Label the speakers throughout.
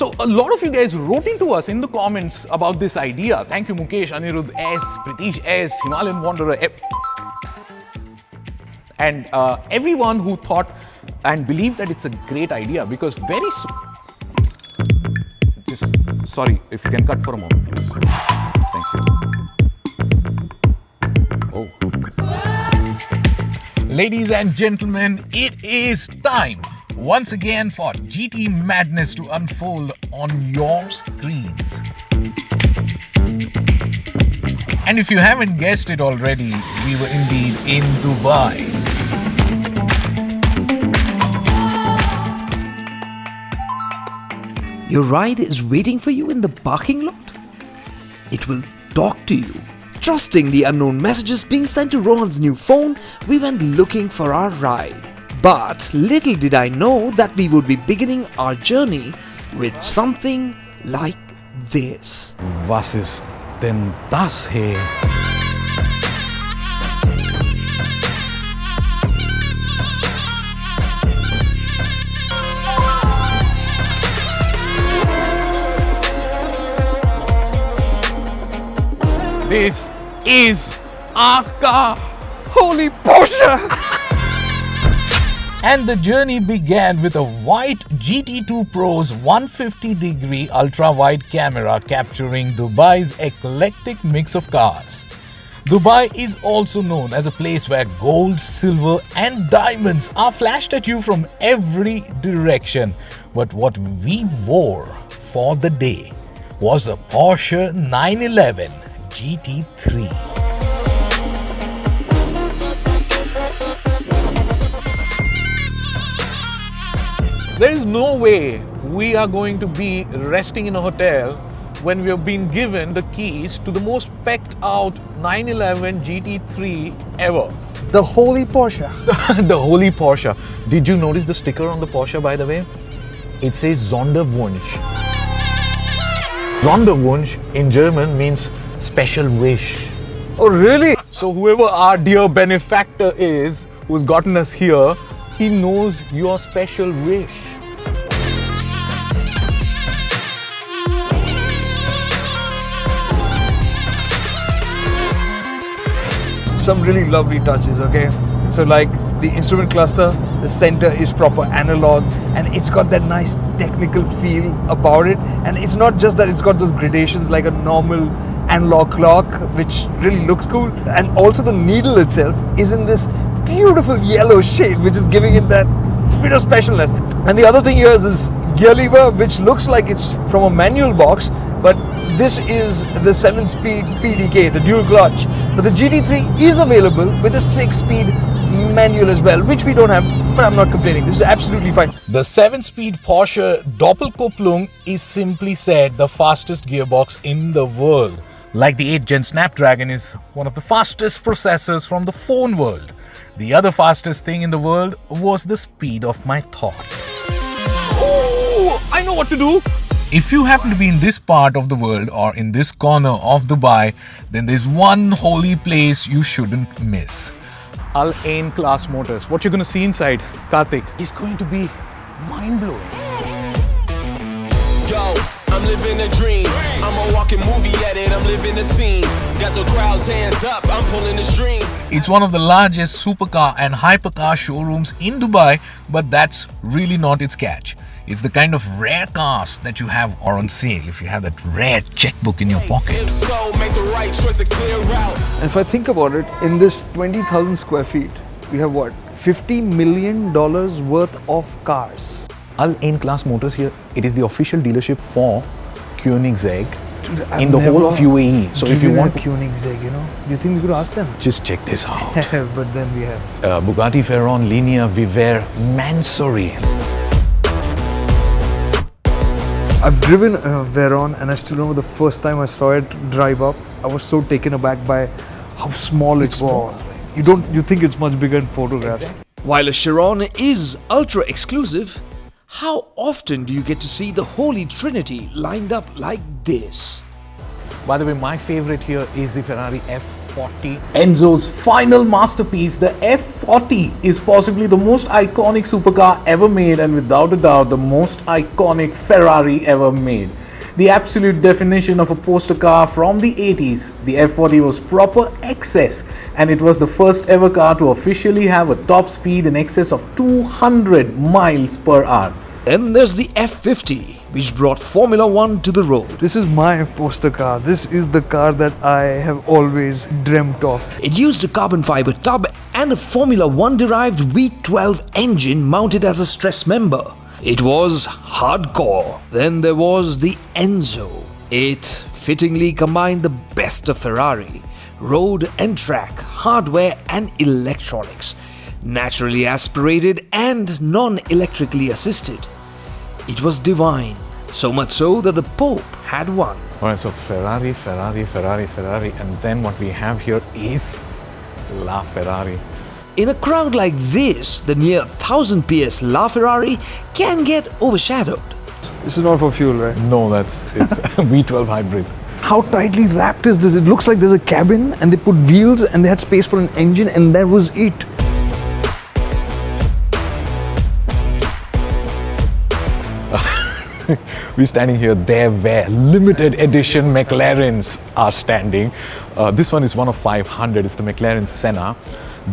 Speaker 1: So a lot of you guys wrote into us in the comments about this idea. Thank you Mukesh, Anirudh S, Pritish S, Himalayan Wanderer, and everyone who thought and believed that it's a great idea, because very soon... Sorry, if you can cut for a moment, please. Thank you. Oh. Ladies and gentlemen, it is time once again for GT madness to unfold on your screens. And if you haven't guessed it already, we were indeed in Dubai.
Speaker 2: Your ride is waiting for you in the parking lot? It will talk to you. Trusting the unknown messages being sent to Rohan's new phone, we went looking for our ride. But little did I know that we would be beginning our journey with something like this.
Speaker 1: Was ist denn das hier? This is our car. Holy Porsche! And the journey began with a white GT2 Pro's 150-degree ultra-wide camera capturing Dubai's eclectic mix of cars. Dubai is also known as a place where gold, silver and diamonds are flashed at you from every direction. But what we wore for the day was a Porsche 911 GT3. There is no way we are going to be resting in a hotel when we have been given the keys to the most specced out 911 GT3 ever.
Speaker 3: The holy Porsche.
Speaker 1: The holy Porsche. Did you notice the sticker on the Porsche, by the way? It says Sonderwunsch. Sonderwunsch in German means special wish.
Speaker 3: Oh really?
Speaker 1: So whoever our dear benefactor is, who's gotten us here, he knows your special wish.
Speaker 3: Some really lovely touches, okay? So like the instrument cluster, the center is proper analog and it's got that nice technical feel about it. And it's not just that it's got those gradations like a normal analog clock, which really looks cool. And also the needle itself is in this beautiful yellow shade, which is giving it that bit of specialness. And the other thing here is this gear lever, which looks like it's from a manual box, but this is the 7-speed PDK, the dual clutch. But the GT3 is available with a 6-speed manual as well, which we don't have, but I'm not complaining. This is absolutely fine.
Speaker 1: The 7-speed Porsche Doppelkupplung is simply said the fastest gearbox in the world. Like the 8th Gen Snapdragon is one of the fastest processors from the phone world. The other fastest thing in the world was the speed of my thought. Oh, I know what to do. If you happen to be in this part of the world or in this corner of Dubai, then there's one holy place you shouldn't miss. Al Ain Class Motors. What you're going to see inside, Karthik, is going to be mind-blowing.
Speaker 4: Yo, I'm living a dream. I'm a walking movie edit. I'm living the scene. Got the crowd's hands up. I'm pulling the strings.
Speaker 1: It's one of the largest supercar and hypercar showrooms in Dubai, but that's really not its catch. It's the kind of rare cars that you have are on sale if you have that rare checkbook in your pocket.
Speaker 4: If so, make the right choice to clear out.
Speaker 3: And if I think about it, in this 20,000 square feet, we have what? $50 million worth of cars.
Speaker 1: Al Ain Class Motors here, it is the official dealership for Koenigsegg
Speaker 3: Dude,
Speaker 1: in the whole of UAE. So if you want to,
Speaker 3: Koenigsegg, you know, do you think we could ask them?
Speaker 1: just check this out.
Speaker 3: But then we have
Speaker 1: Bugatti Veyron, Linea, Viver, Mansory.
Speaker 3: I've driven Veyron and I still remember the first time I saw it drive up. I was so taken aback by how small it was. You think it's much bigger in photographs.
Speaker 1: Exactly.
Speaker 2: While a Chiron is ultra exclusive, how often do you get to see the Holy Trinity lined up like this?
Speaker 1: By the way, my favorite here is the Ferrari F40. Enzo's final masterpiece, the F40, is possibly the most iconic supercar ever made, and without a doubt, the most iconic Ferrari ever made. The absolute definition of a poster car from the 80s, the F40 was proper excess, and it was the first ever car to officially have a top speed in excess of 200 miles per hour.
Speaker 2: Then there's the F50, which brought Formula One to the road.
Speaker 3: This is my poster car. This is the car that I have always dreamt of.
Speaker 2: It used a carbon fiber tub and a Formula One derived V12 engine mounted as a stress member. It was hardcore. Then there was the Enzo. It fittingly combined the best of Ferrari, road and track, hardware and electronics, naturally aspirated and non-electrically assisted. It was divine, so much so that the Pope had one.
Speaker 1: Alright, so Ferrari, and then what we have here is La Ferrari.
Speaker 2: In a crowd like this, the near 1000 PS LaFerrari can get overshadowed.
Speaker 3: This is not for fuel, right?
Speaker 1: No, it's V12 hybrid.
Speaker 3: How tightly wrapped is this? It looks like there's a cabin and they put wheels and they had space for an engine and that was it.
Speaker 1: We're standing here there where limited edition McLarens are standing. This one is one of 500. It's the McLaren Senna.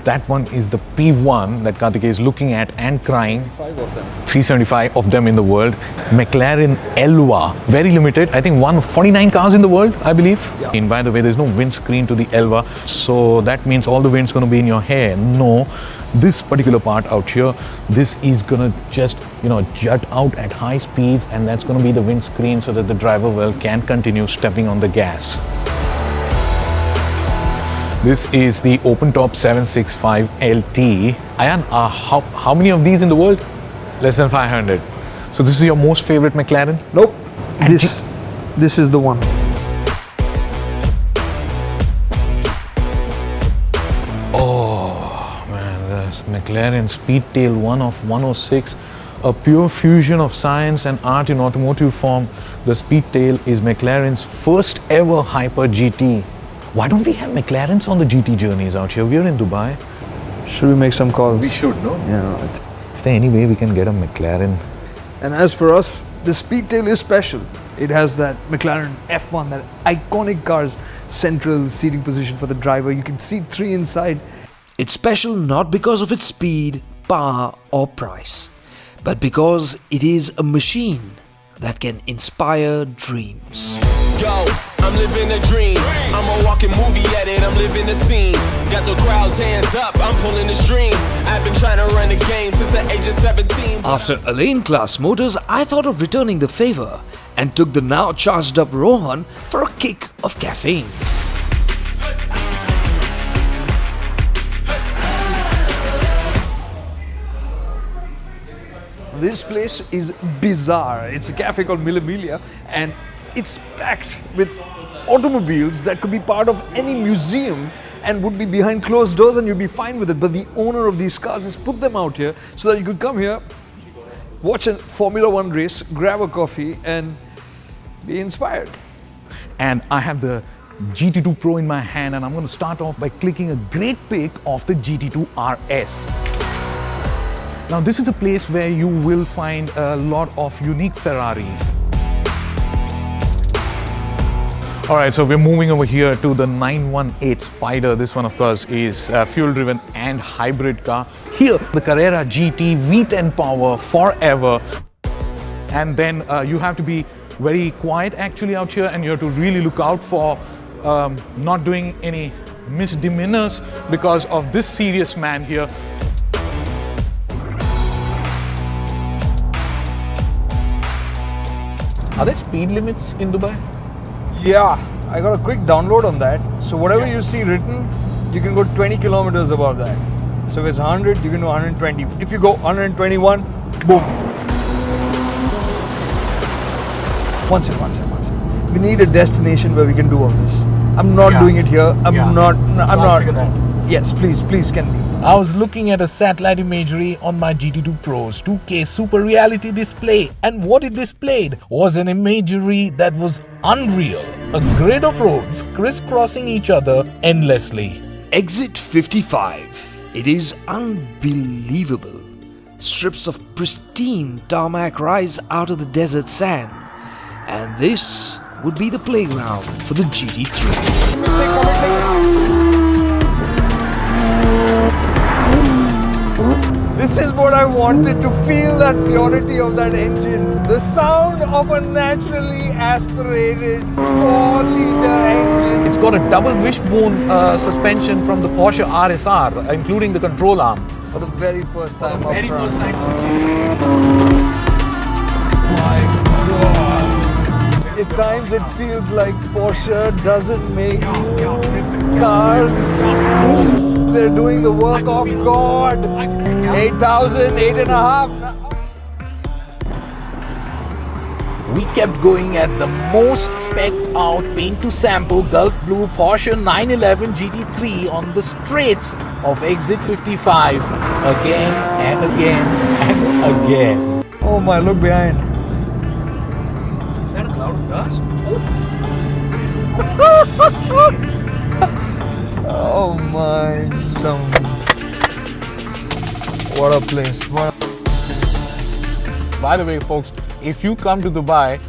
Speaker 1: That one is the P1 that Karthikeya is looking at and crying. 375 of them in the world. McLaren Elva, very limited. I think one of 49 cars in the world, I believe. Yeah. And by the way, there's no windscreen to the Elva, so that means all the wind's going to be in your hair. No, this particular part out here, this is going to just, jut out at high speeds, and that's going to be the windscreen so that the driver can continue stepping on the gas. This is the open top 765 LT. Ayan, how many of these in the world? Less than 500. So this is your most favorite McLaren?
Speaker 3: Nope. This is the one.
Speaker 1: Oh man, this McLaren Speedtail 1 of 106. A pure fusion of science and art in automotive form. The Speedtail is McLaren's first ever Hyper GT. Why don't we have McLarens on the GT journeys out here? We're in Dubai.
Speaker 3: Should we make some calls?
Speaker 1: We should, no?
Speaker 3: Yeah.
Speaker 1: Is there any way we can get a McLaren?
Speaker 3: And as for us, the Speedtail is special. It has that McLaren F1, that iconic car's central seating position for the driver. You can seat 3 inside.
Speaker 2: It's special not because of its speed, power or price, but because it is a machine that can inspire dreams.
Speaker 4: Yo, I'm living a dream. I'm a walking movie edit. I'm living the scene. Got the crowd's hands up. I'm pulling the strings. I've been trying to run the game since the age of 17.
Speaker 2: After Alain Class Motors, I thought of returning the favor and took the now charged up Rohan for a kick of caffeine.
Speaker 3: This place is bizarre. It's a cafe called Millimilia and it's packed with automobiles that could be part of any museum and would be behind closed doors and you'd be fine with it. But the owner of these cars has put them out here so that you could come here, watch a Formula One race, grab a coffee and be inspired.
Speaker 1: And I have the GT2 Pro in my hand, and I'm going to start off by clicking a great pic of the GT2 RS. Now this is a place where you will find a lot of unique Ferraris. Alright, so we're moving over here to the 918 Spider. This one of course is fuel driven and hybrid car. Here the Carrera GT V10 power forever. And then you have to be very quiet actually out here, and you have to really look out for not doing any misdemeanors because of this serious man here. Are there speed limits in Dubai?
Speaker 3: Yeah, I got a quick download on that. So whatever you see written, you can go 20 kilometers above that. So if it's 100, you can do 120. If you go 121, boom. One second. We need a destination where we can do all this. I'm not doing it here. I'm not. Yes, please, can we?
Speaker 1: I was looking at a satellite imagery on my GT2 Pro's 2K Super Reality display, and what it displayed was an imagery that was unreal. A grid of roads crisscrossing each other endlessly.
Speaker 2: Exit 55. It is unbelievable. Strips of pristine tarmac rise out of the desert sand, and this would be the playground for the GT3.
Speaker 3: This is what I wanted, to feel that purity of that engine. The sound of a naturally aspirated 4-liter engine.
Speaker 1: It's got a double wishbone suspension from the Porsche RSR, including the control arm.
Speaker 3: For the very first time.
Speaker 1: Very first time.
Speaker 3: My God. At times it feels like Porsche doesn't make cars. They're doing the work of God. 8,000, 8.5.
Speaker 1: We kept going at the most spec'd out paint to sample Gulf Blue Porsche 911 GT3 on the straights of Exit 55 again and again and again.
Speaker 3: Oh my, look behind.
Speaker 1: Is that a cloud of dust?
Speaker 3: Oh my, what a place.
Speaker 1: By the way, folks, if you come to Dubai,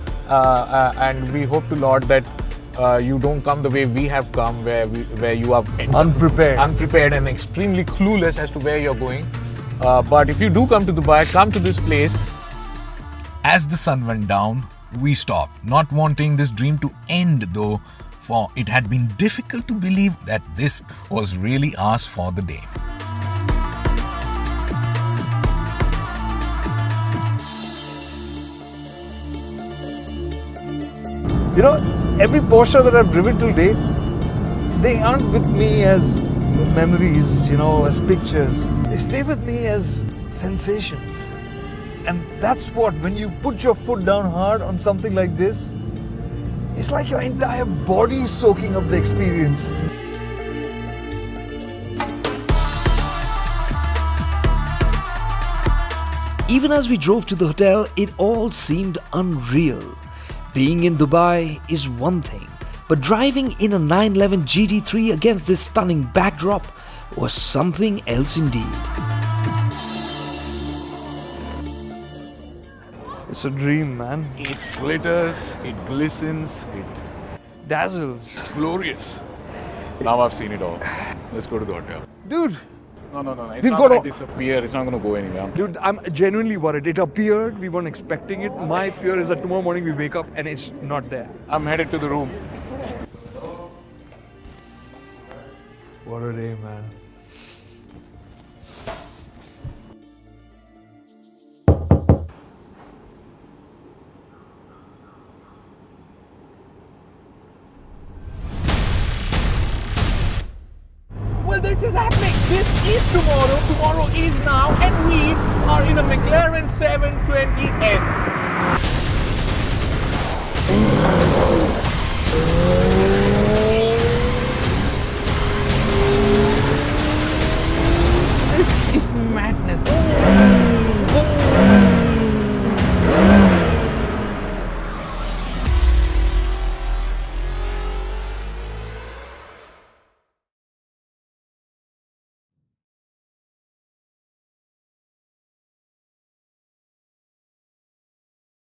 Speaker 1: and we hope to Lord that you don't come the way we have come, where you are unprepared and extremely clueless as to where you're going. But if you do come to Dubai, come to this place. As the sun went down, we stopped, not wanting this dream to end though, for it had been difficult to believe that this was really ours for the day.
Speaker 3: You know, every Porsche that I've driven till date, they aren't with me as memories, as pictures. They stay with me as sensations. And that's what, when you put your foot down hard on something like this, it's like your entire body is soaking up the experience.
Speaker 2: Even as we drove to the hotel, it all seemed unreal. Being in Dubai is one thing, but driving in a 911 GT3 against this stunning backdrop was something else indeed.
Speaker 3: It's a dream, man.
Speaker 1: It glitters, it glistens, it
Speaker 3: Dazzles.
Speaker 1: It's glorious. Now I've seen it all. Let's go to the hotel.
Speaker 3: Dude,
Speaker 1: No. It's
Speaker 3: We've
Speaker 1: not
Speaker 3: got
Speaker 1: going
Speaker 3: to-
Speaker 1: to disappear. It's not going to go anywhere.
Speaker 3: dude, I'm genuinely worried. It appeared, we weren't expecting it. My fear is that tomorrow morning we wake up and it's not there.
Speaker 1: I'm headed to the room.
Speaker 3: What a day, man.
Speaker 1: Well, this is happening. This is tomorrow. Tomorrow is now, and we are in a McLaren 720S.